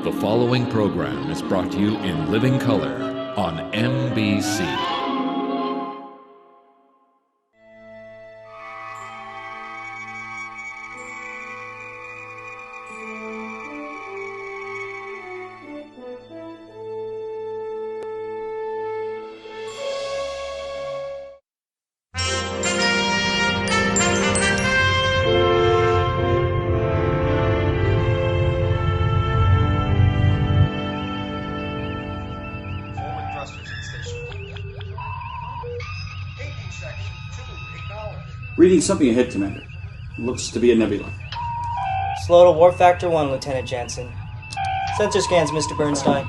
The following program is brought to you in living color on NBC. Reading something ahead, Commander. Looks to be a nebula. Slow to warp factor 1, Lieutenant Jansen. Sensor scans, Mr. Bernstein.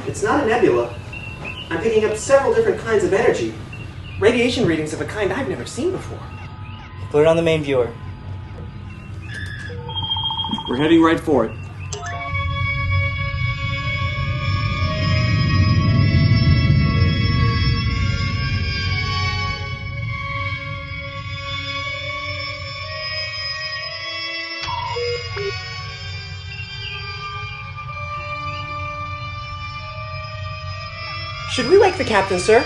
It's not a nebula. I'm picking up several different kinds of energy. Radiation readings of a kind I've never seen before. Put it on the main viewer. We're heading right for it. Should we wake the captain, sir?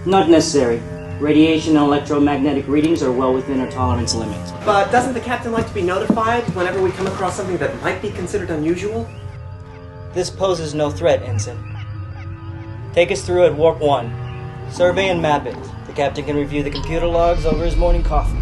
Not necessary. Radiation and electromagnetic readings are well within our tolerance limits. But doesn't the captain like to be notified whenever we come across something that might be considered unusual? This poses no threat, Ensign. Take us through at warp 1. Survey and map it. The captain can review the computer logs over his morning coffee.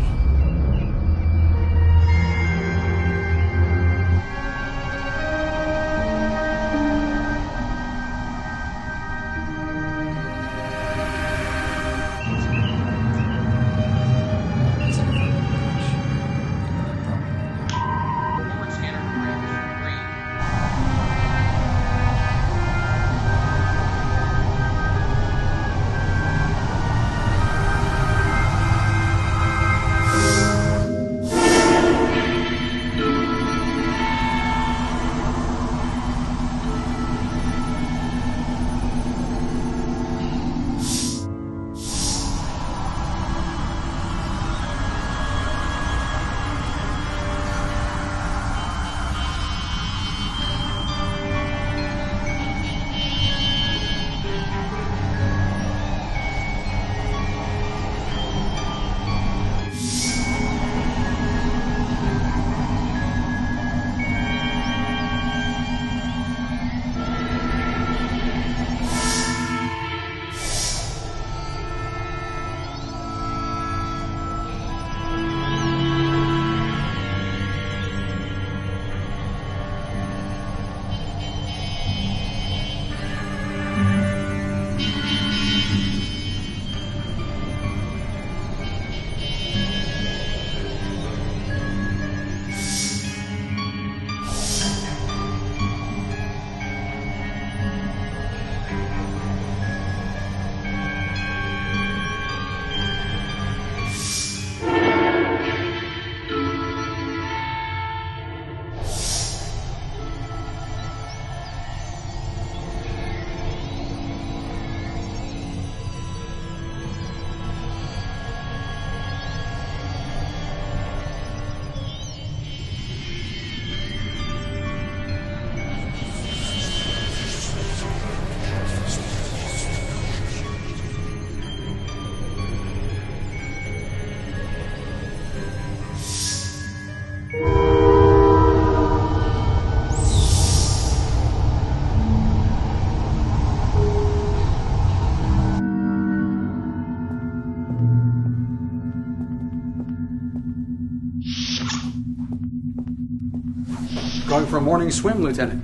Going for a morning swim, Lieutenant.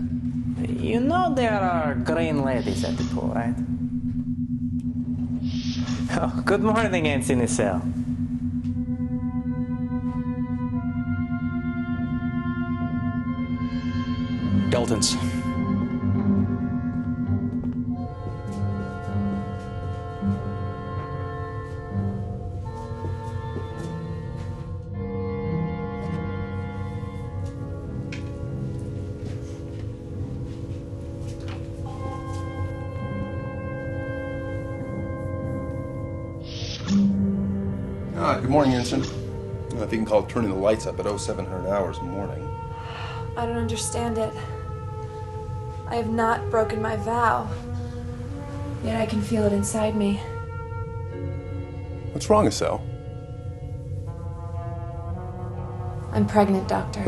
You know there are green ladies at the pool, right? Oh, good morning, Ensign Issel. Daltons. Good morning, Ensign. If you can call turning the lights up at 0700 hours in the morning. I don't understand it. I have not broken my vow. Yet I can feel it inside me. What's wrong, Estelle? I'm pregnant, Doctor.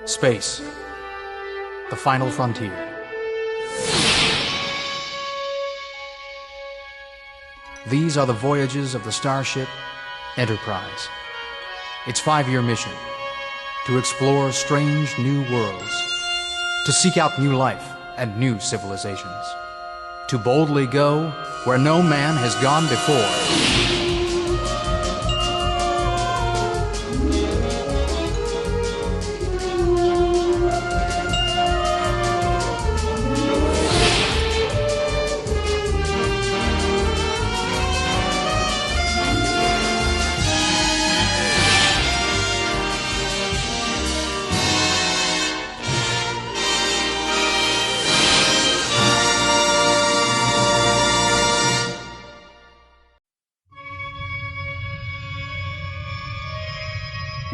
Space. The final frontier. These are the voyages of the starship Enterprise. Its 5-year mission: to explore strange new worlds, to seek out new life and new civilizations, to boldly go where no man has gone before.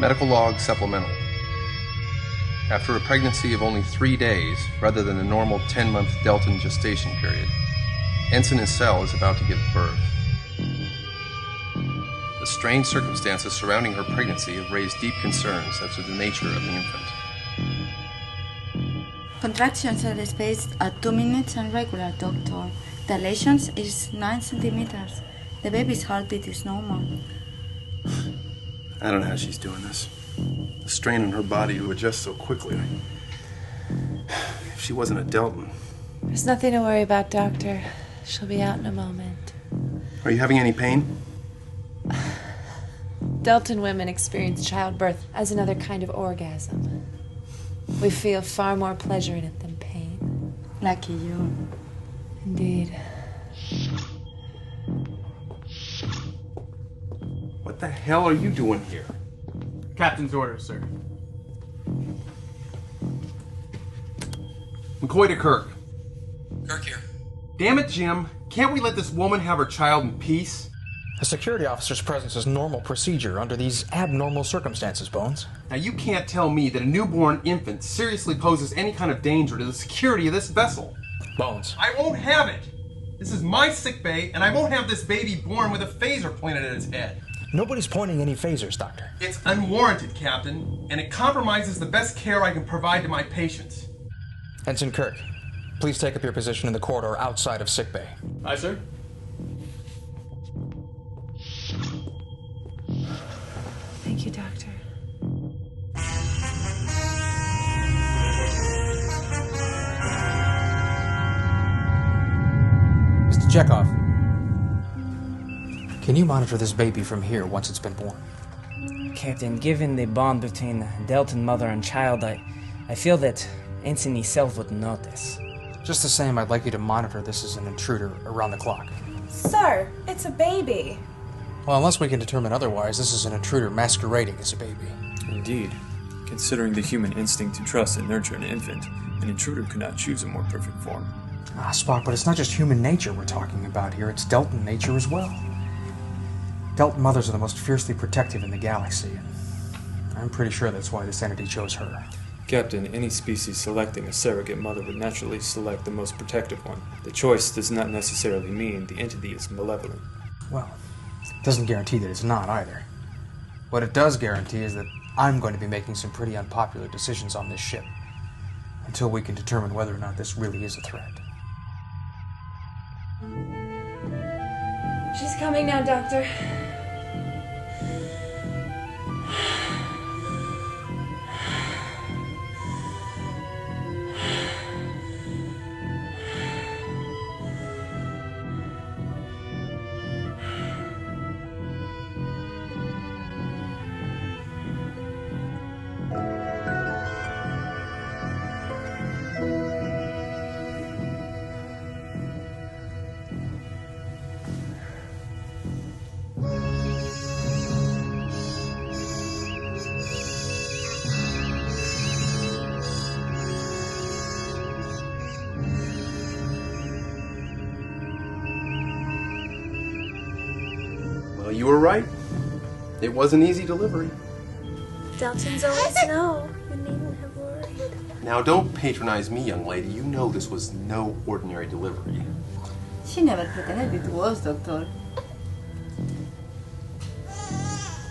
Medical log supplemental. After a pregnancy of only 3 days, rather than the normal 10-month Delton gestation period, Ensign Estelle is about to give birth. The strange circumstances surrounding her pregnancy have raised deep concerns as to the nature of the infant. Contractions are spaced at 2 minutes and regular, doctor. Dilation is 9 centimeters. The baby's heartbeat is normal. I don't know how she's doing this. The strain on her body to adjust so quickly. If she wasn't a Delton. There's nothing to worry about, Doctor. She'll be out in a moment. Are you having any pain? Delton women experience childbirth as another kind of orgasm. We feel far more pleasure in it than pain. Lucky you. Indeed. What the hell are you doing here? Captain's orders, sir. McCoy to Kirk. Kirk here. Damn it, Jim. Can't we let this woman have her child in peace? A security officer's presence is normal procedure under these abnormal circumstances, Bones. Now, you can't tell me that a newborn infant seriously poses any kind of danger to the security of this vessel. Bones. I won't have it. This is my sick bay, and I won't have this baby born with a phaser pointed at its head. Nobody's pointing any phasers, Doctor. It's unwarranted, Captain, and it compromises the best care I can provide to my patients. Ensign Kirk, please take up your position in the corridor outside of sickbay. Aye, sir. Thank you, Doctor. Mr. Chekhov, can you monitor this baby from here once it's been born? Captain, given the bond between Delton mother and child, I feel that Ensign himself would notice. Just the same, I'd like you to monitor this as an intruder around the clock. Sir, it's a baby. Well, unless we can determine otherwise, this is an intruder masquerading as a baby. Indeed. Considering the human instinct to trust and nurture an infant, an intruder could not choose a more perfect form. Ah, Spock, but it's not just human nature we're talking about here, it's Delton nature as well. Delton mothers are the most fiercely protective in the galaxy, and I'm pretty sure that's why this entity chose her. Captain, any species selecting a surrogate mother would naturally select the most protective one. The choice does not necessarily mean the entity is malevolent. Well, it doesn't guarantee that it's not either. What it does guarantee is that I'm going to be making some pretty unpopular decisions on this ship, until we can determine whether or not this really is a threat. She's coming now, Doctor. you were right. It was an easy delivery. Deltons always know. You needn't have worried. Now, don't patronize me, young lady. You know this was no ordinary delivery. She never pretended it was, Doctor.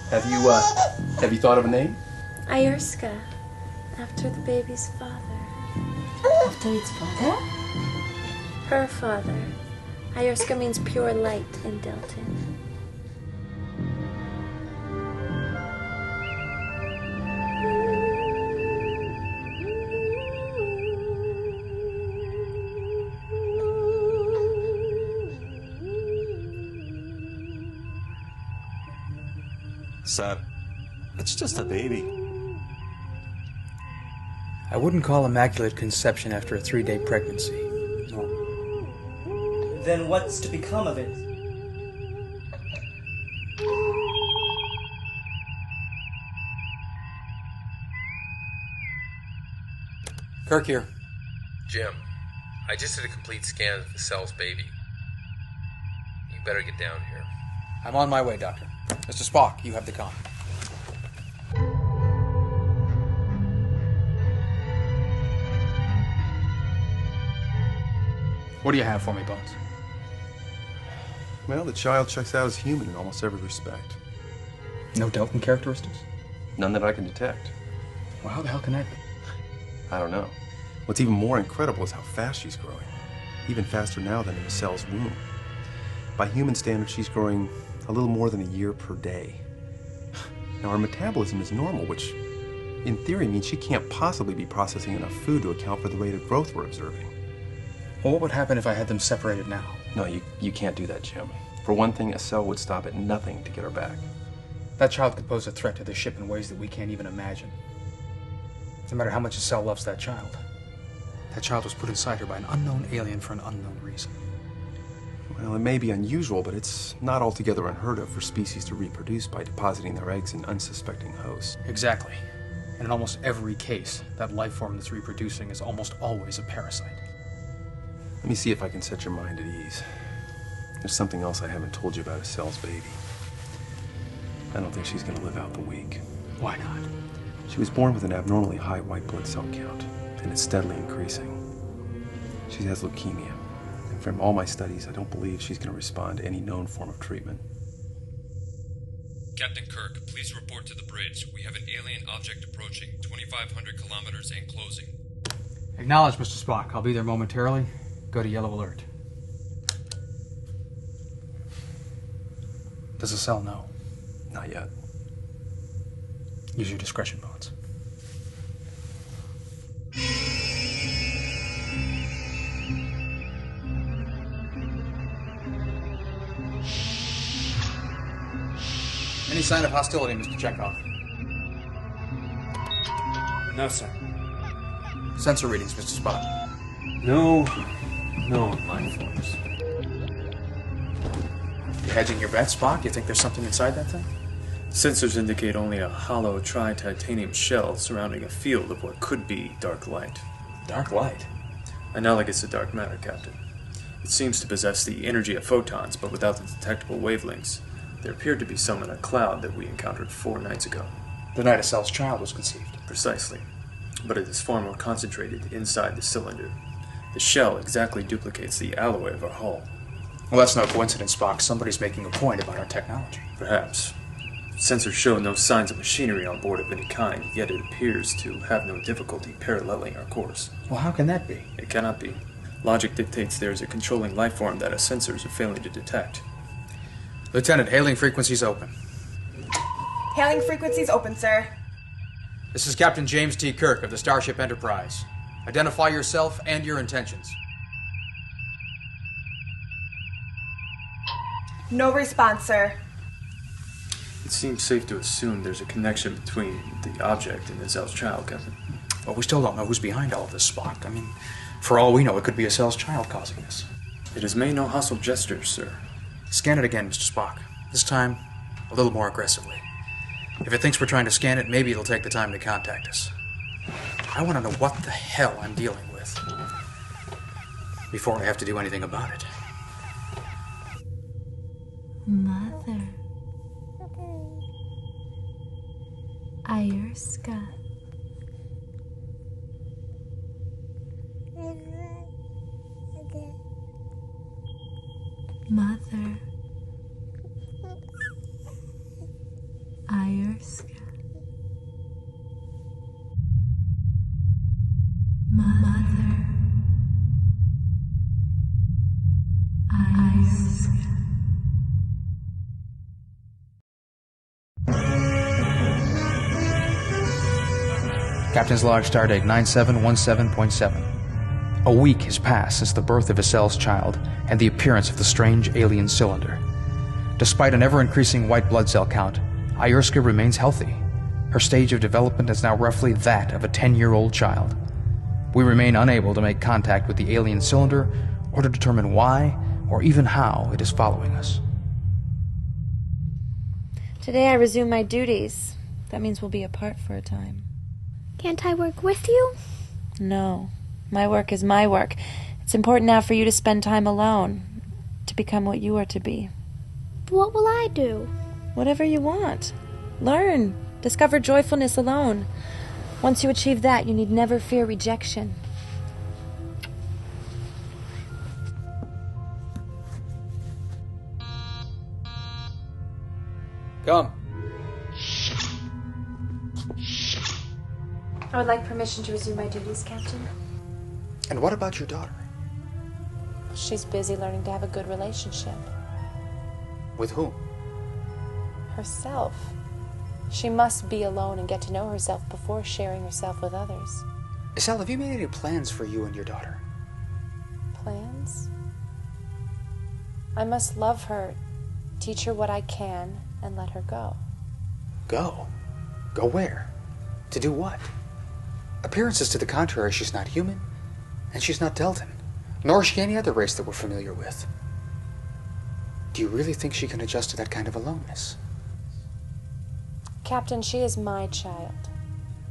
Have you thought of a name? Ayurska, after the baby's father. After its father? Her father. Ayurska means pure light in Delton. Sir, it's just a baby. I wouldn't call immaculate conception after a 3-day pregnancy. No. Then what's to become of it? Kirk here. Jim, I just did a complete scan of the cell's baby. You better get down here. I'm on my way, Doctor. Mr. Spock, you have the con. What do you have for me, Bones? Well, the child checks out as human in almost every respect. No Delton characteristics? None that I can detect. Well, how the hell can that be? I don't know. What's even more incredible is how fast she's growing. Even faster now than in the cell's womb. By human standards, she's growing a little more than a year per day. Now, her metabolism is normal, which in theory means she can't possibly be processing enough food to account for the rate of growth we're observing. Well, what would happen if I had them separated now? No, you can't do that, Jim. For one thing, a cell would stop at nothing to get her back. That child could pose a threat to the ship in ways that we can't even imagine. No matter how much a cell loves that child was put inside her by an unknown alien for an unknown reason. Well, it may be unusual, but it's not altogether unheard of for species to reproduce by depositing their eggs in unsuspecting hosts. Exactly. And in almost every case, that life form that's reproducing is almost always a parasite. Let me see if I can set your mind at ease. There's something else I haven't told you about Estelle's baby. I don't think she's going to live out the week. Why not? She was born with an abnormally high white blood cell count, and it's steadily increasing. She has leukemia, and from all my studies, I don't believe she's going to respond to any known form of treatment. Captain Kirk, please report to the bridge. We have an alien object approaching, 2,500 kilometers and closing. Acknowledge, Mr. Spock. I'll be there momentarily. Go to yellow alert. Does the cell know? Not yet. Use your discretion, Bones. Any sign of hostility, Mr. Chekhov? No, sir. Sensor readings, Mr. Spock. No life forms. You hedging your bet, Spock? You think there's something inside that thing? Sensors indicate only a hollow tri-titanium shell surrounding a field of what could be dark light. Dark light? Analogous to dark matter, Captain. It seems to possess the energy of photons, but without the detectable wavelengths. There appeared to be some in a cloud that we encountered 4 nights ago. The night Estelle's child was conceived. Precisely. But it is far more concentrated inside the cylinder. The shell exactly duplicates the alloy of our hull. Well, that's no coincidence, Spock. Somebody's making a point about our technology. Perhaps. Sensors show no signs of machinery on board of any kind, yet it appears to have no difficulty paralleling our course. Well, how can that be? It cannot be. Logic dictates there is a controlling life form that our sensors are failing to detect. Lieutenant, hailing frequencies open. Hailing frequencies open, sir. This is Captain James T. Kirk of the Starship Enterprise. Identify yourself and your intentions. No response, sir. It seems safe to assume there's a connection between the object and Estelle's child, Captain. Well, we still don't know who's behind all of this, Spock. I mean, for all we know, it could be Estelle's child causing this. It has made no hostile gestures, sir. Scan it again, Mr. Spock. This time, a little more aggressively. If it thinks we're trying to scan it, maybe it'll take the time to contact us. I want to know what the hell I'm dealing with before I have to do anything about it. Mother. Ayerska. Mother. Ayerska. Mother. Ayerska. Captain's log, stardate 9717.7. A week has passed since the birth of Issel's child and the appearance of the strange alien cylinder. Despite an ever-increasing white blood cell count, Ayerska remains healthy. Her stage of development is now roughly that of a 10-year-old child. We remain unable to make contact with the alien cylinder or to determine why or even how it is following us. Today I resume my duties. That means we'll be apart for a time. Can't I work with you? No. My work is my work. It's important now for you to spend time alone, to become what you are to be. But what will I do? Whatever you want. Learn. Discover joyfulness alone. Once you achieve that, you need never fear rejection. Come. I would like permission to resume my duties, Captain. And what about your daughter? She's busy learning to have a good relationship. With whom? Herself. She must be alone and get to know herself before sharing herself with others. Issel, have you made any plans for you and your daughter? Plans? I must love her, teach her what I can, and let her go. Go? Go where? To do what? Appearances to the contrary, she's not human, and she's not Deltan, nor is she any other race that we're familiar with. Do you really think she can adjust to that kind of aloneness? Captain, she is my child.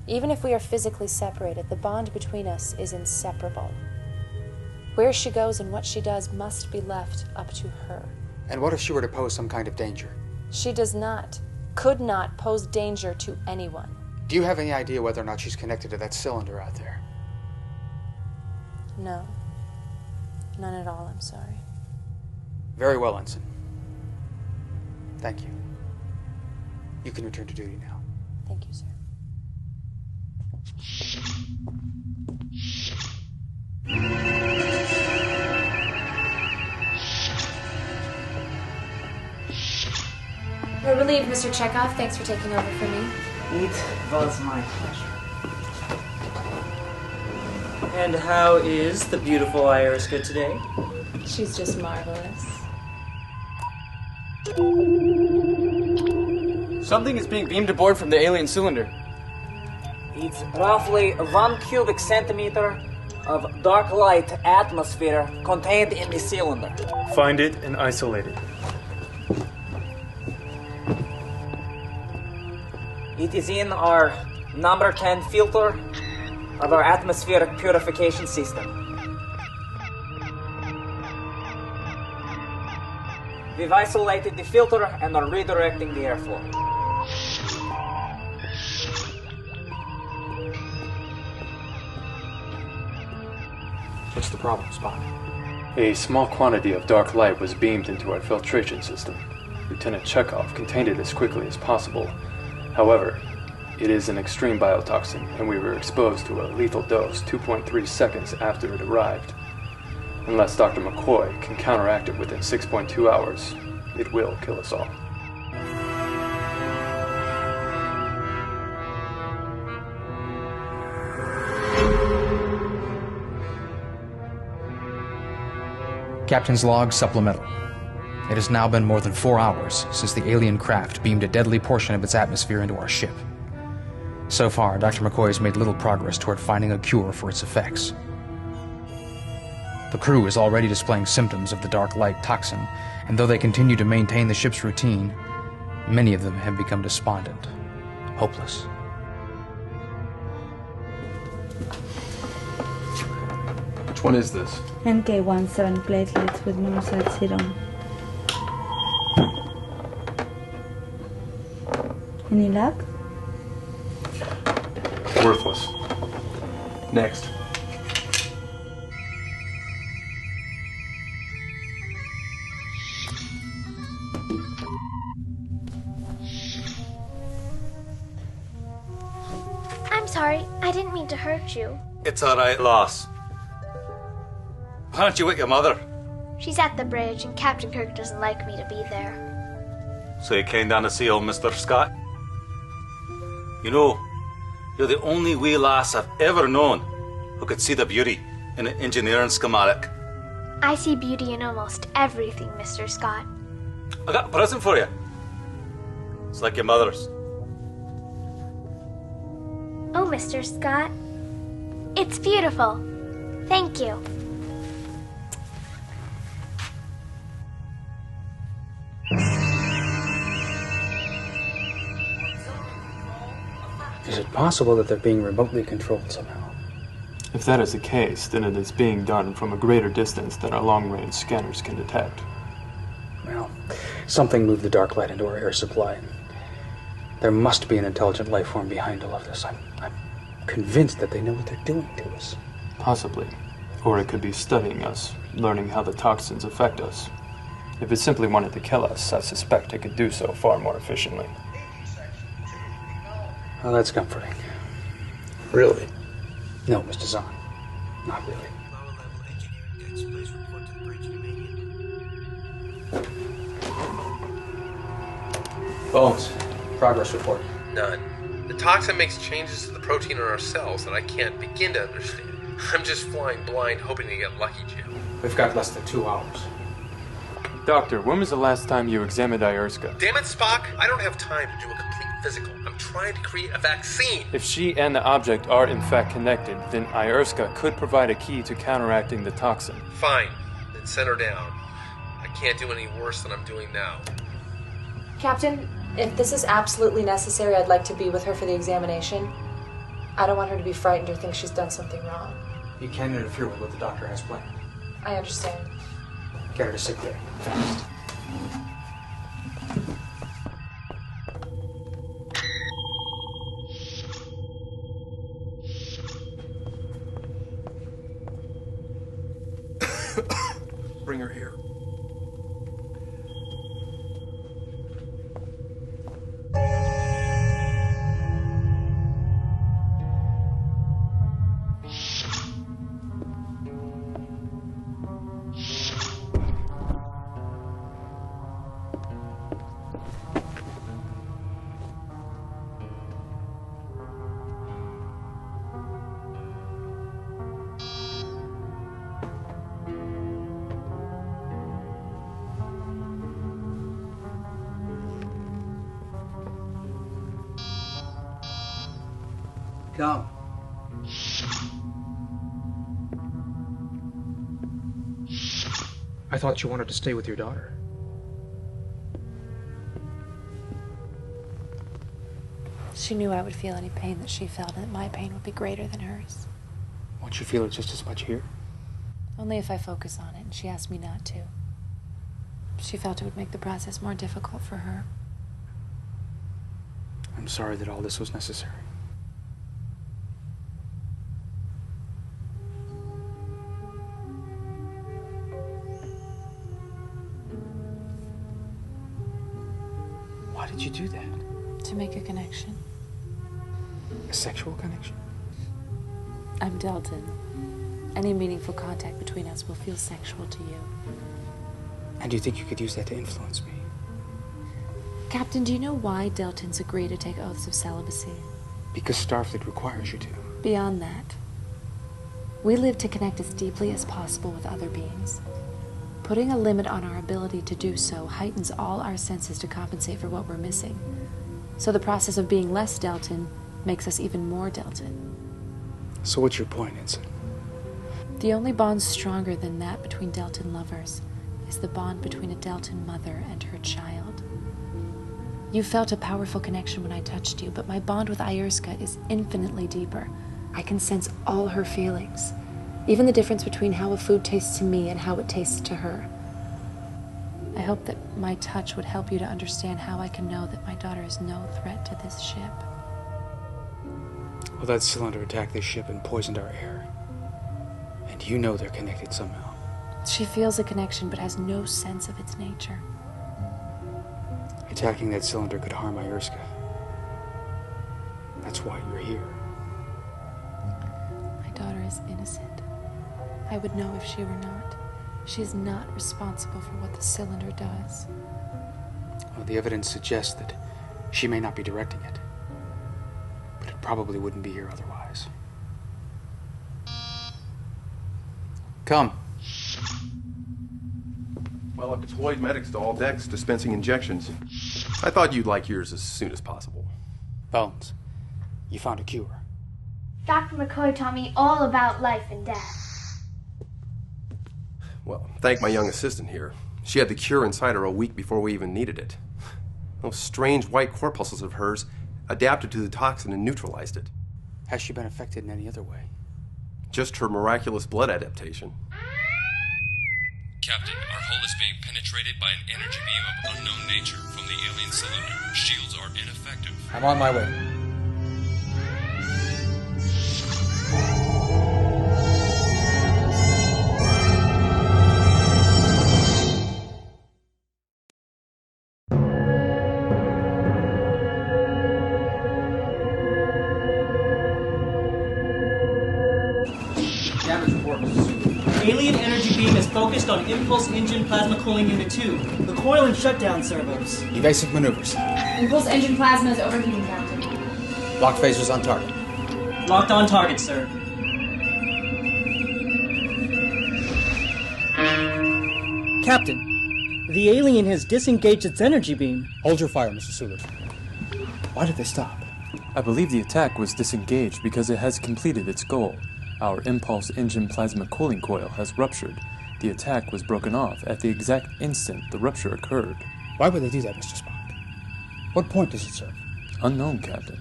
Even if we are physically separated, the bond between us is inseparable. Where she goes and what she does must be left up to her. And what if she were to pose some kind of danger? She does not, could not pose danger to anyone. Do you have any idea whether or not she's connected to that cylinder out there? No. None at all, I'm sorry. Very well, Ensign. Thank you. You can return to duty now. Thank you, sir. We're relieved, Mr. Chekhov. Thanks for taking over for me. It was my pleasure. And how is the beautiful Ayerska today? She's just marvelous. Something is being beamed aboard from the alien cylinder. It's roughly 1 cubic centimeter of dark light atmosphere contained in the cylinder. Find it and isolate it. It is in our number 10 filter of our atmospheric purification system. We've isolated the filter and are redirecting the airflow. What's the problem, Spock? A small quantity of dark light was beamed into our filtration system. Lieutenant Chekhov contained it as quickly as possible. However, it is an extreme biotoxin, and we were exposed to a lethal dose 2.3 seconds after it arrived. Unless Dr. McCoy can counteract it within 6.2 hours, it will kill us all. Captain's log supplemental. It has now been more than 4 hours since the alien craft beamed a deadly portion of its atmosphere into our ship. So far, Dr. McCoy has made little progress toward finding a cure for its effects. The crew is already displaying symptoms of the dark light toxin, and though they continue to maintain the ship's routine, many of them have become despondent, hopeless. Which one is this? MK17 platelets with monocyte serum. Any luck? worthless. Next. I'm sorry. I didn't mean to hurt you. It's all right, lass. Why don't you wake your mother? She's at the bridge, and Captain Kirk doesn't like me to be there. So you came down to see old Mr. Scott? You know, you're the only wee lass I've ever known who could see the beauty in an engineering schematic. I see beauty in almost everything, Mr. Scott. I got a present for you. It's like your mother's. Oh, Mr. Scott. It's beautiful. Thank you. Is it possible that they're being remotely controlled somehow? If that is the case, then it is being done from a greater distance than our long-range scanners can detect. Well, something moved the dark light into our air supply. There must be an intelligent life form behind all of this. I'm convinced that they know what they're doing to us. Possibly. Or it could be studying us, learning how the toxins affect us. If it simply wanted to kill us, I suspect it could do so far more efficiently. Well, that's comforting. Really? No, Mr. Zahn. Not really. Bones. Progress report. None. The toxin makes changes to the protein in our cells that I can't begin to understand. I'm just flying blind, hoping to get lucky, Jim. We've got less than 2 hours. Doctor, when was the last time you examined Iurska? Damn it, Spock! I don't have time to do a complete physical. I'm trying to create a vaccine. If she and the object are in fact connected, then Iurska could provide a key to counteracting the toxin. Fine. Then send her down. I can't do any worse than I'm doing now. Captain, if this is absolutely necessary, I'd like to be with her for the examination. I don't want her to be frightened or think she's done something wrong. You can't interfere with what the doctor has planned. I understand. Get her to sick bay. Fast. Bring her here. Come. I thought you wanted to stay with your daughter. She knew I would feel any pain that she felt, and that my pain would be greater than hers. Won't you feel it just as much here? Only if I focus on it, and she asked me not to. She felt it would make the process more difficult for her. I'm sorry that all this was necessary. Why did you do that? To make a connection. A sexual connection? I'm Delton. Any meaningful contact between us will feel sexual to you. And do you think you could use that to influence me? Captain, do you know why Deltons agree to take oaths of celibacy? Because Starfleet requires you to. Beyond that, we live to connect as deeply as possible with other beings. Putting a limit on our ability to do so heightens all our senses to compensate for what we're missing. So the process of being less Delton makes us even more Delton. So what's your point, Ensign? The only bond stronger than that between Delton lovers is the bond between a Delton mother and her child. You felt a powerful connection when I touched you, but my bond with Iurska is infinitely deeper. I can sense all her feelings, even the difference between how a food tastes to me and how it tastes to her. I hope that my touch would help you to understand how I can know that my daughter is no threat to this ship. Well, that cylinder attacked this ship and poisoned our air. And you know they're connected somehow. She feels a connection but has no sense of its nature. Attacking that cylinder could harm Ierska. That's why you're here. My daughter is innocent. I would know if she were not. She is not responsible for what the cylinder does. Well, the evidence suggests that she may not be directing it. But it probably wouldn't be here otherwise. Come. Well, I've deployed medics to all decks dispensing injections. I thought you'd like yours as soon as possible. Bones, you found a cure. Dr. McCoy taught me all about life and death. Well, thank my young assistant here. She had the cure inside her a week before we even needed it. Those strange white corpuscles of hers adapted to the toxin and neutralized it. Has she been affected in any other way? Just her miraculous blood adaptation. Captain, our hull is being penetrated by an energy beam of unknown nature from the alien cylinder. Shields are ineffective. I'm on my way. Alien energy beam is focused on impulse engine plasma cooling unit 2. The coil and shutdown servos. Evasive maneuvers. Impulse engine plasma is overheating, Captain. Lock phasers on target. Locked on target, sir. Captain, the alien has disengaged its energy beam. Hold your fire, Mr. Sulu. Why did they stop? I believe the attack was disengaged because it has completed its goal. Our impulse engine plasma cooling coil has ruptured. The attack was broken off at the exact instant the rupture occurred. Why would they do that, Mr. Spock? What point does it serve? Unknown, Captain.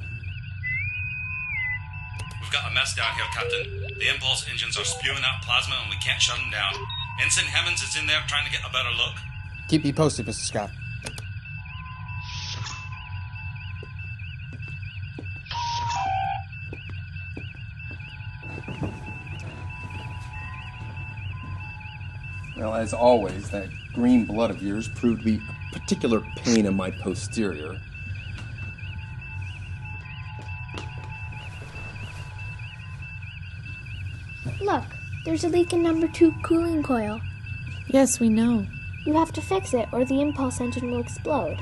We've got a mess down here, Captain. The impulse engines are spewing out plasma and we can't shut them down. Ensign Hemmons is in there trying to get a better look. Keep me posted, Mr. Scott. Well, as always, that green blood of yours proved to be a particular pain in my posterior. Look, there's a leak in number 2 cooling coil. Yes, we know. You have to fix it or the impulse engine will explode.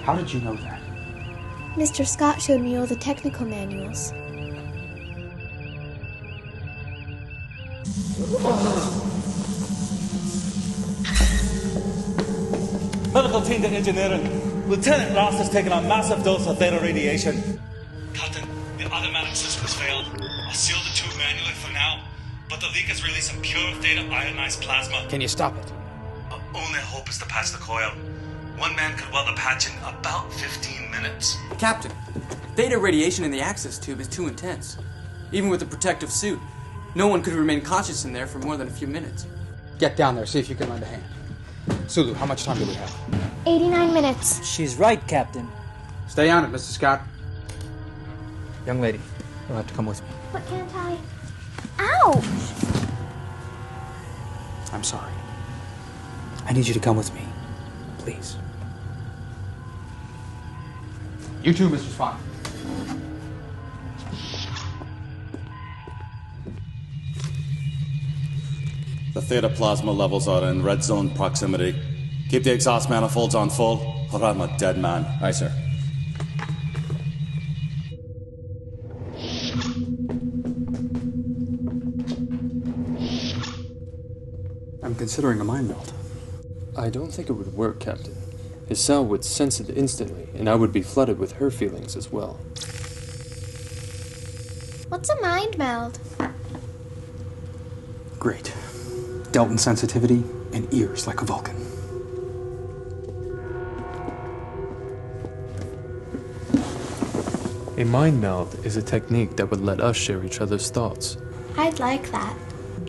How did you know that? Mr. Scott showed me all the technical manuals. Medical team to engineering. Lieutenant Ross has taken a massive dose of theta radiation. Captain, the automatic systems failed. I'll seal the tube manually for now, but the leak is releasing pure theta ionized plasma. Can you stop it? Our only hope is to patch the coil. One man could weld the patch in about 15 minutes. Captain, theta radiation in the access tube is too intense. Even with a protective suit, no one could remain conscious in there for more than a few minutes. Get down there, see if you can lend a hand. Sulu, how much time do we have? 89 minutes. She's right, Captain. Stay on it, Mr. Scott. Young lady, you'll have to come with me. But can't I? Ouch! I'm sorry. I need you to come with me. Please. You too, Mr. Spock. The theta plasma levels are in red zone proximity. Keep the exhaust manifolds on full, or I'm a dead man. Aye, sir. I'm considering a mind meld. I don't think it would work, Captain. His cell would sense it instantly, and I would be flooded with her feelings as well. What's a mind meld? Great. Delton sensitivity and ears like a Vulcan. A mind meld is a technique that would let us share each other's thoughts. I'd like that.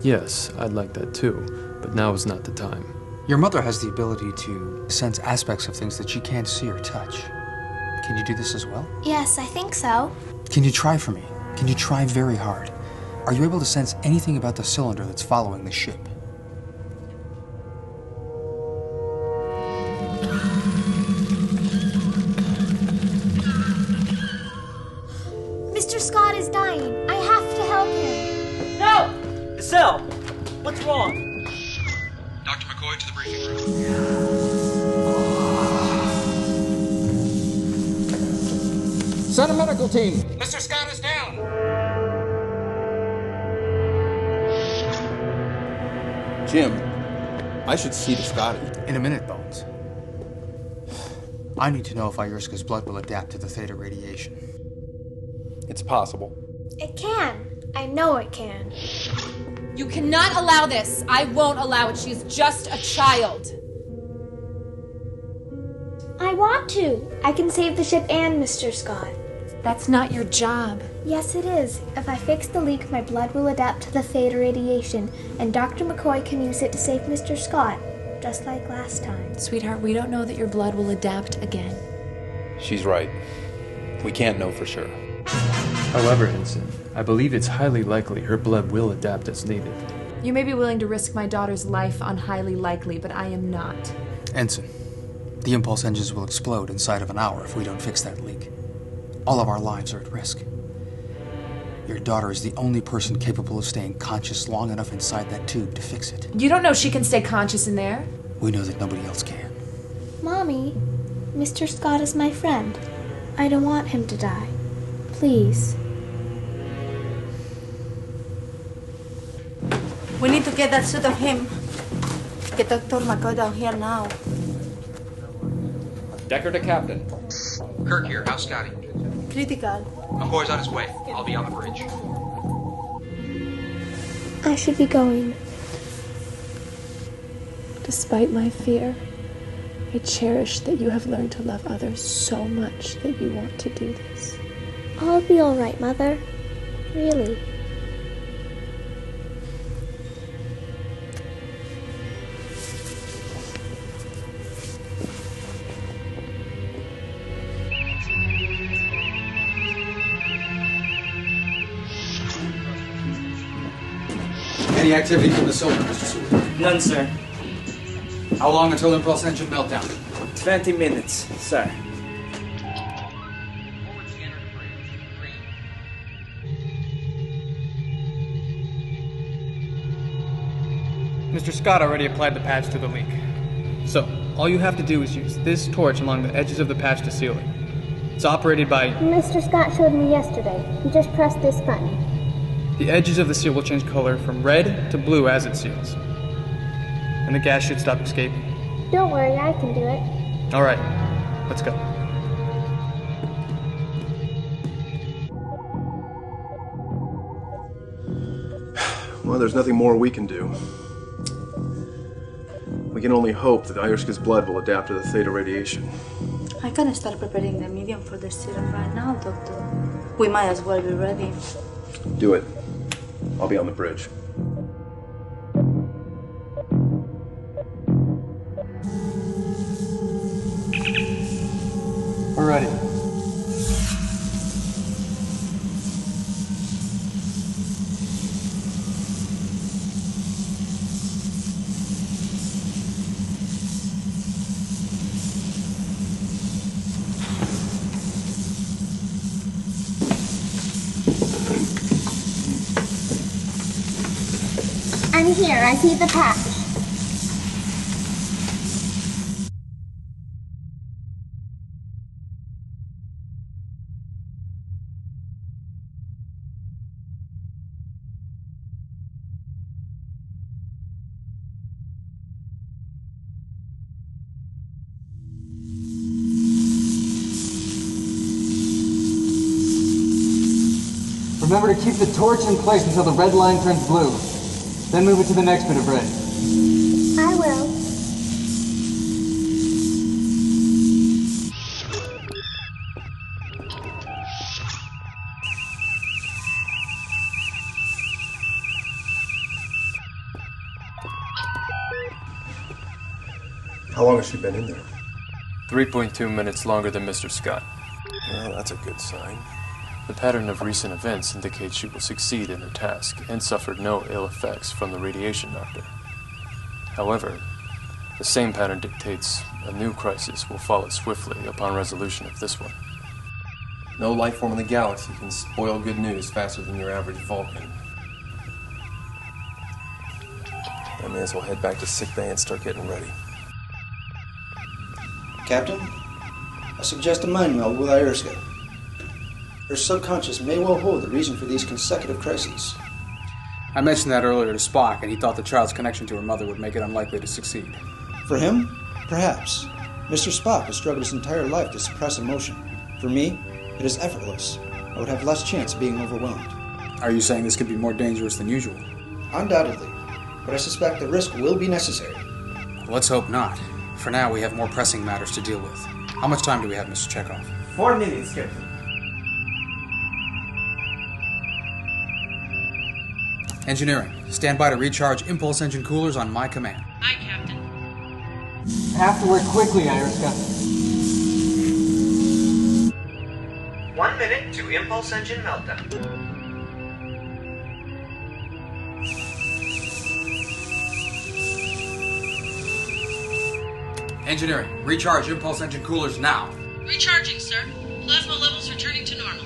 Yes, I'd like that too, but now is not the time. Your mother has the ability to sense aspects of things that she can't see or touch. Can you do this as well? Yes, I think so. Can you try for me? Can you try very hard? Are you able to sense anything about the cylinder that's following the ship? Mr. Scott is dying. I have to help him. No! Giselle! What's wrong? Dr. McCoy to the briefing room. Send a medical team. Mr. Scott is down! Jim, I should see to Scotty. In a minute, Bones. I need to know if Ayurska's blood will adapt to the theta radiation. It's possible. It can. I know it can. You cannot allow this. I won't allow it. She's just a child. I want to. I can save the ship and Mr. Scott. That's not your job. Yes, it is. If I fix the leak, my blood will adapt to the theta radiation, and Dr. McCoy can use it to save Mr. Scott, just like last time. Sweetheart, we don't know that your blood will adapt again. She's right. We can't know for sure. However, Ensign, I believe it's highly likely her blood will adapt as needed. You may be willing to risk my daughter's life on highly likely, but I am not. Ensign, the impulse engines will explode inside of an hour if we don't fix that leak. All of our lives are at risk. Your daughter is the only person capable of staying conscious long enough inside that tube to fix it. You don't know she can stay conscious in there. We know that nobody else can. Mommy, Mr. Scott is my friend. I don't want him to die. Please. We need to get that suit of him. Get Dr. McCoy down here now. Decker to Captain. Kirk here. How's Scotty? Critical. McCoy's on his way. I'll be on the bridge. I should be going. Despite my fear, I cherish that you have learned to love others so much that you want to do this. I'll be all right, Mother. Really. Any activity from the cylinder, Mr. Seward? None, sir. How long until impulse engine meltdown? 20 minutes, sir. Mr. Scott already applied the patch to the leak. So, all you have to do is use this torch along the edges of the patch to seal it. It's operated by... Mr. Scott showed me yesterday. You just press this button. The edges of the seal will change color from red to blue as it seals. And the gas should stop escaping. Don't worry, I can do it. All right, let's go. Well, there's nothing more we can do. We can only hope that Ayurska's blood will adapt to the theta radiation. I can start preparing the medium for the serum right now, Doctor. We might as well be ready. Do it. I'll be on the bridge. We're ready. I'm here. I see the patch. Remember to keep the torch in place until the red line turns blue. Then move it to the next bit of red. I will. How long has she been in there? 3.2 minutes longer than Mr. Scott. Well, that's a good sign. The pattern of recent events indicates she will succeed in her task and suffered no ill effects from the radiation doctor. However, the same pattern dictates a new crisis will follow swiftly upon resolution of this one. No life form in the galaxy can spoil good news faster than your average Vulcan. I may as well head back to sickbay and start getting ready. Captain, I suggest a mind meld with Ierska. Her subconscious may well hold the reason for these consecutive crises. I mentioned that earlier to Spock, and he thought the child's connection to her mother would make it unlikely to succeed. For him, perhaps. Mr. Spock has struggled his entire life to suppress emotion. For me, it is effortless. I would have less chance of being overwhelmed. Are you saying this could be more dangerous than usual? Undoubtedly, but I suspect the risk will be necessary. Let's hope not. For now, we have more pressing matters to deal with. How much time do we have, Mr. Chekhov? 4 minutes, Captain. Engineering, stand by to recharge impulse engine coolers on my command. Aye, Captain. Have to work quickly, Ierska. 1 minute to impulse engine meltdown. Engineering, recharge impulse engine coolers now. Recharging, sir. Plasma levels returning to normal.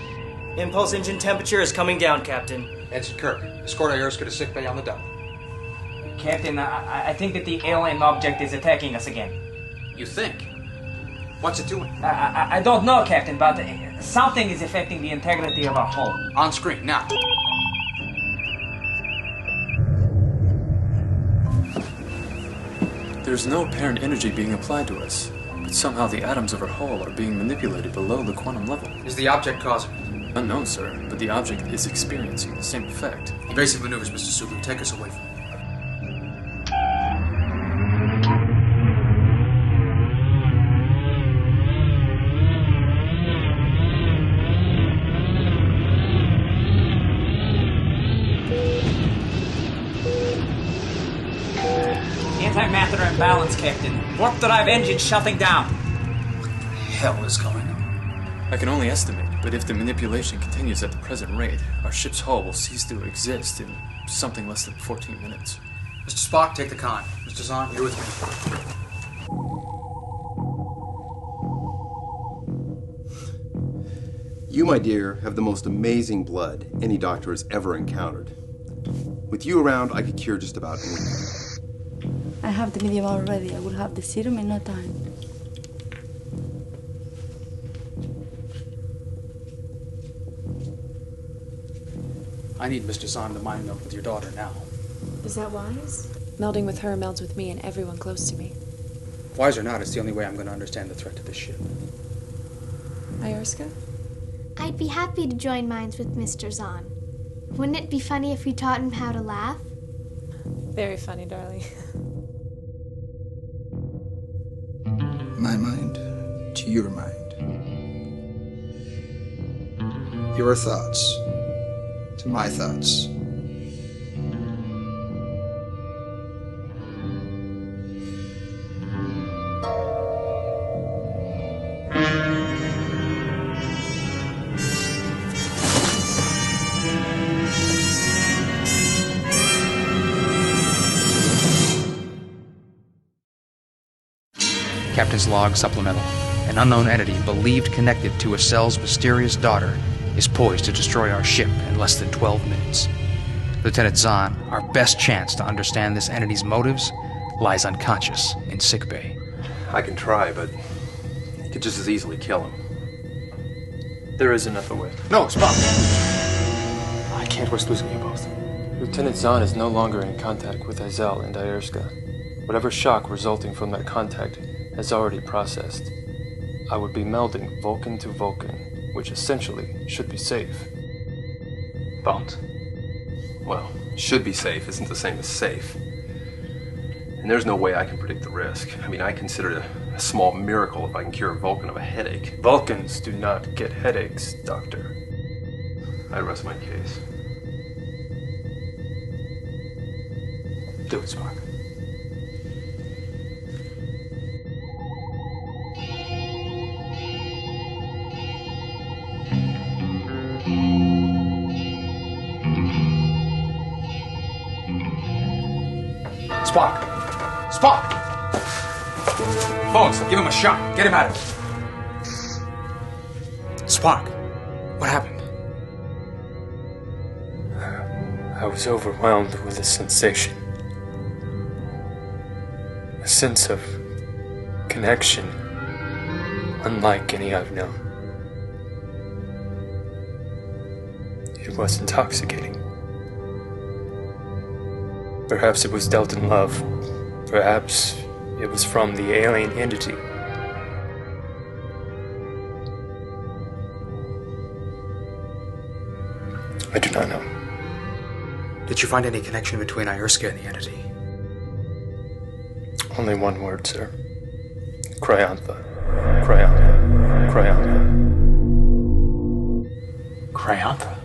Impulse engine temperature is coming down, Captain. Ensign Kirk, escort Ierska to sickbay on the double. Captain, I think that the alien object is attacking us again. You think? What's it doing? I don't know, Captain, but something is affecting the integrity of our hull. On screen, now. There's no apparent energy being applied to us, but somehow the atoms of our hull are being manipulated below the quantum level. Is the object causing it? Unknown, sir, but the object is experiencing the same effect. Evasive maneuvers, Mr. Sulu. Take us away from it. Antimatter imbalance, Captain. Warp drive engine shutting down. What the hell is going on? I can only estimate, but if the manipulation continues at the present rate, our ship's hull will cease to exist in something less than 14 minutes. Mr. Spock, take the con. Mr. Zahn, you're with me. You, my dear, have the most amazing blood any doctor has ever encountered. With you around, I could cure just about anything. I have the medium already. I will have the serum in no time. I need Mr. Zahn to mind meld with your daughter now. Is that wise? Melding with her melds with me and everyone close to me. Wise or not, it's the only way I'm going to understand the threat to this ship. Ierska? I'd be happy to join minds with Mr. Zahn. Wouldn't it be funny if we taught him how to laugh? Very funny, darling. My mind to your mind. Your thoughts to my thoughts. Captain's log supplemental. An unknown entity believed connected to a cell's mysterious daughter is poised to destroy our ship in less than 12 minutes. Lieutenant Zahn, our best chance to understand this entity's motives lies unconscious in sickbay. I can try, but you could just as easily kill him. There is another way. No, Spock! I can't risk losing you both. Lieutenant Zahn is no longer in contact with Azel and Ierska. Whatever shock resulting from that contact has already processed. I would be melding Vulcan to Vulcan, which essentially should be safe. But? Well, should be safe isn't the same as safe. And there's no way I can predict the risk. I mean, I consider it a small miracle if I can cure a Vulcan of a headache. Vulcans do not get headaches, Doctor. I rest my case. Do it, Spock. Spock! Spock! Bones, give him a shot. Get him out of here. Spock! What happened? I was overwhelmed with a sensation. A sense of connection unlike any I've known. It was intoxicating. Perhaps it was Delton love. Perhaps it was from the alien entity. I do not know. Did you find any connection between Iurska and the entity? Only one word, sir. Cryantha. Cryantha. Cryantha. Cryantha?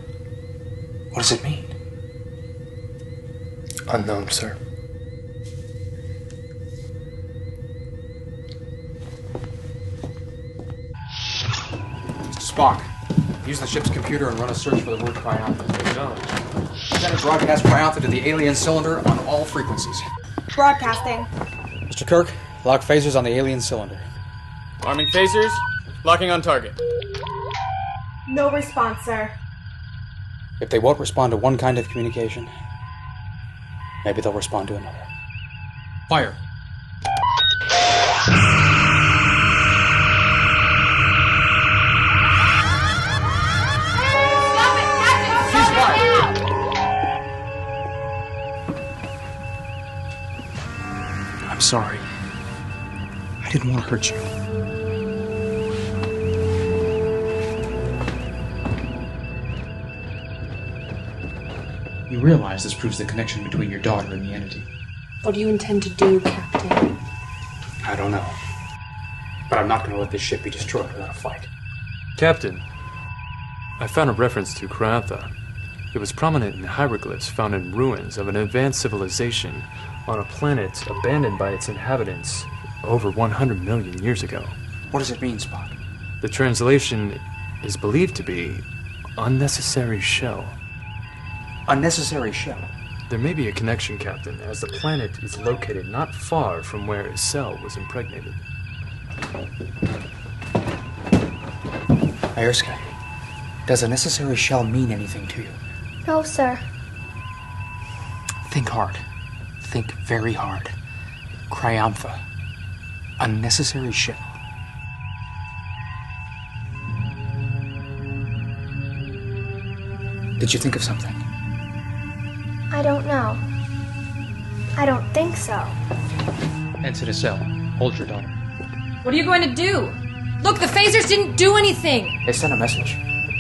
What does it mean? Unknown, sir. Spock, use the ship's computer and run a search for the word Cryantha. Send a broadcast Cryantha to the alien cylinder on all frequencies. Broadcasting. Mr. Kirk, lock phasers on the alien cylinder. Arming phasers. Locking on target. No response, sir. If they won't respond to one kind of communication, maybe they'll respond to another. Fire. I'm sorry. I didn't want to hurt you. You realize this proves the connection between your daughter and the entity. What do you intend to do, Captain? I don't know. But I'm not going to let this ship be destroyed without a fight. Captain, I found a reference to Cryantha. It was prominent in hieroglyphs found in ruins of an advanced civilization on a planet abandoned by its inhabitants over 100 million years ago. What does it mean, Spock? The translation is believed to be unnecessary shell. Unnecessary shell? There may be a connection, Captain, as the planet is located not far from where his cell was impregnated. Iurska, does a necessary shell mean anything to you? No, sir. Think hard. Think very hard. Cryantha. A necessary shell. Did you think of something? I don't know. I don't think so. Ensign Cell, hold your daughter. What are you going to do? Look, the phasers didn't do anything. They sent a message.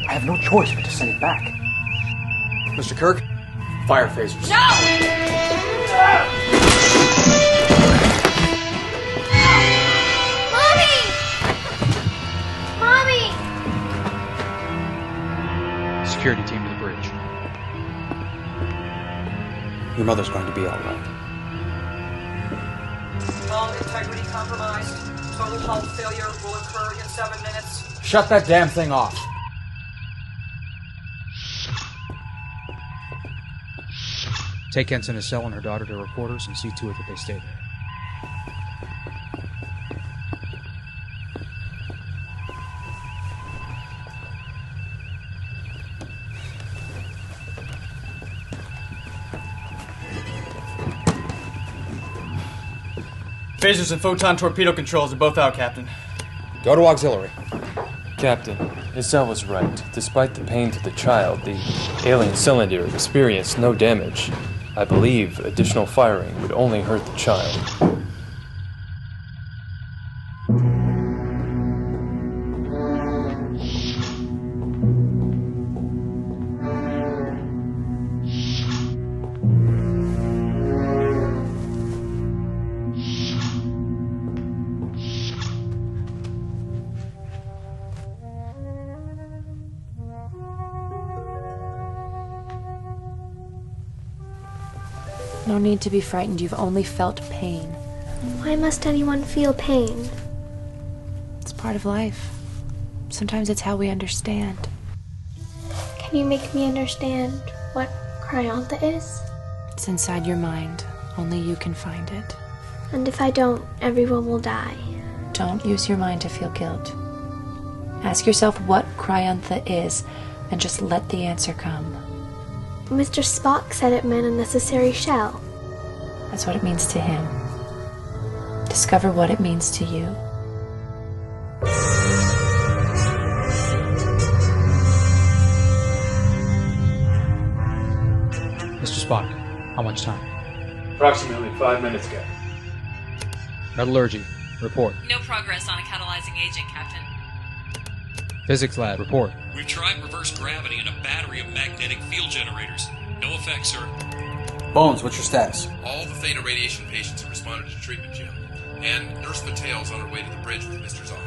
I have no choice but to send it back. Mr. Kirk, fire phasers. No! Mommy! Mommy! Security team to the bridge. Your mother's going to be all right. Hull integrity compromised. Total hull failure will occur in 7 minutes. Shut that damn thing off. Take Ensign Cell and her daughter to her quarters and see to it that they stay there. Phasers and photon torpedo controls are both out, Captain. Go to auxiliary. Captain, Isel was right. Despite the pain to the child, the alien cylinder experienced no damage. I believe additional firing would only hurt the child. No need to be frightened. You've only felt pain. Why must anyone feel pain? It's part of life. Sometimes it's how we understand. Can you make me understand what Cryantha is? It's inside your mind, Only you can find it. And if I don't, everyone will die. Don't use your mind to feel guilt. Ask yourself what Cryantha is, and just let the answer come. Mr. Spock said it meant a necessary shell. That's what it means to him. Discover what it means to you. Mr. Spock, how much time? Approximately 5 minutes, Captain. Metallurgy, report. No progress on a catalyzing agent, Captain. Physics lab, report. We've tried reverse gravity and a battery of magnetic field generators. No effect, sir. Bones, what's your status? All the Theta radiation patients have responded to treatment, Jim. And Nurse Patel's on her way to the bridge with Mr. Zahn.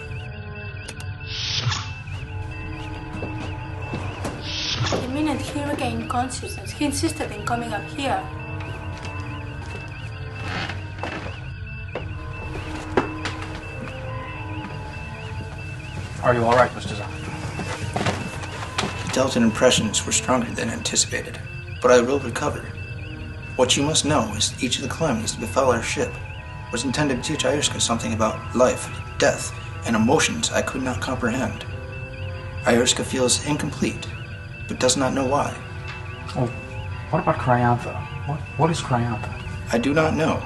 The minute he regained consciousness, he insisted in coming up here. Are you all right, Mr. Zahn? The Deltan impressions were stronger than anticipated, but I will recover. What you must know is each of the calamities that befell our ship was intended to teach Ayerska something about life, death, and emotions I could not comprehend. Ayerska feels incomplete, but does not know why. Oh, what about Cryantha? What is Cryantha? I do not know,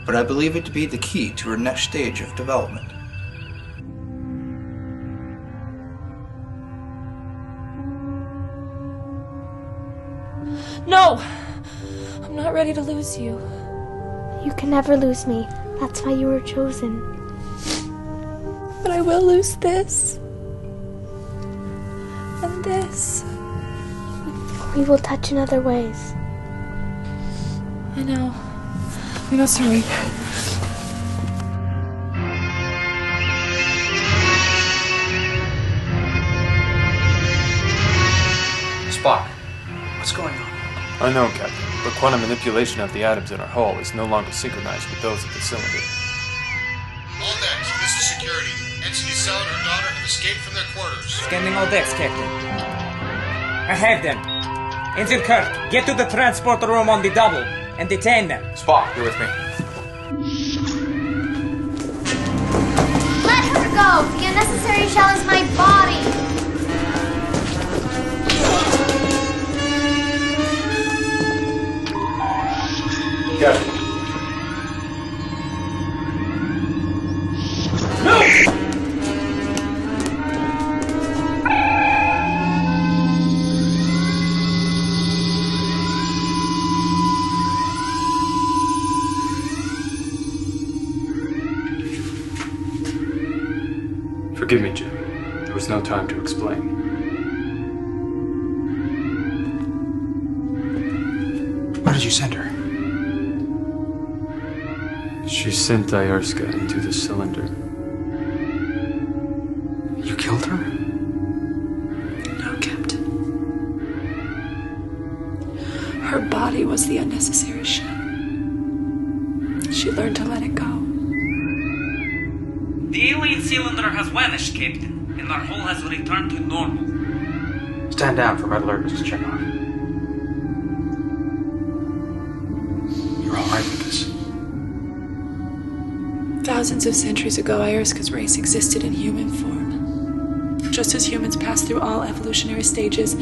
but I believe it to be the key to her next stage of development. No! I'm not ready to lose you. You can never lose me. That's why you were chosen. But I will lose this. And this. We will touch in other ways. I know. We must hurry. Spock, what's going on? Unknown, Captain, but quantum manipulation of the atoms in our hull is no longer synchronized with those of the cylinder. All decks, this is security. Ensign Ucell and her daughter have escaped from their quarters. Scanning all decks, Captain. I have them. Ensign Kirk, get to the transport room on the double and detain them. Spock, you're with me. Let her go! The unnecessary shell is my body! Got it. Forgive me, Jim. There was no time to explain. Where did you send her? She sent Ayerska into the cylinder. You killed her? No, Captain. Her body was the unnecessary shell. She learned to let it go. The alien cylinder has vanished, Captain, and our hull has returned to normal. Stand down for metallurgist to check off. You're all right with this? Thousands of centuries ago, Ayerska's race existed in human form. Just as humans passed through all evolutionary stages,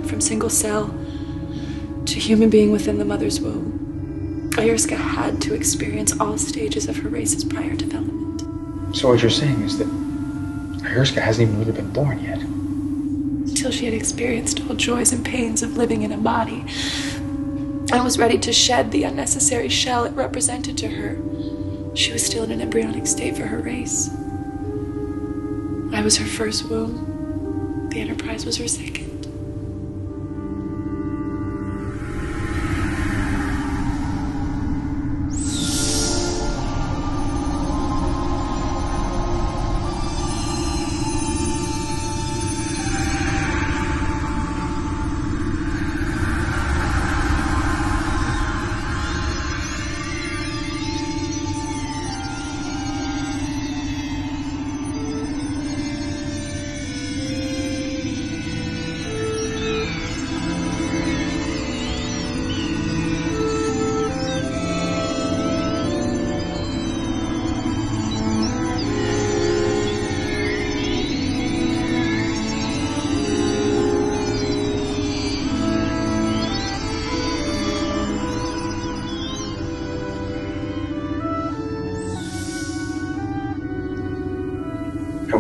from single cell to human being within the mother's womb, Ayerska had to experience all stages of her race's prior development. So what you're saying is that Ayerska hasn't even really been born yet? Until she had experienced all joys and pains of living in a body, and was ready to shed the unnecessary shell it represented to her. She was still in an embryonic state for her race. I was her first womb. The Enterprise was her second.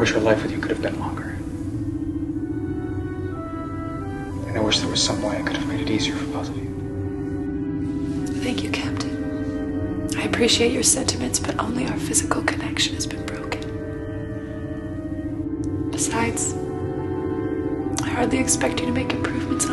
wish her life with you could have been longer. And I wish there was some way I could have made it easier for both of you. Thank you, Captain. I appreciate your sentiments, but only our physical connection has been broken. Besides, I hardly expect you to make improvements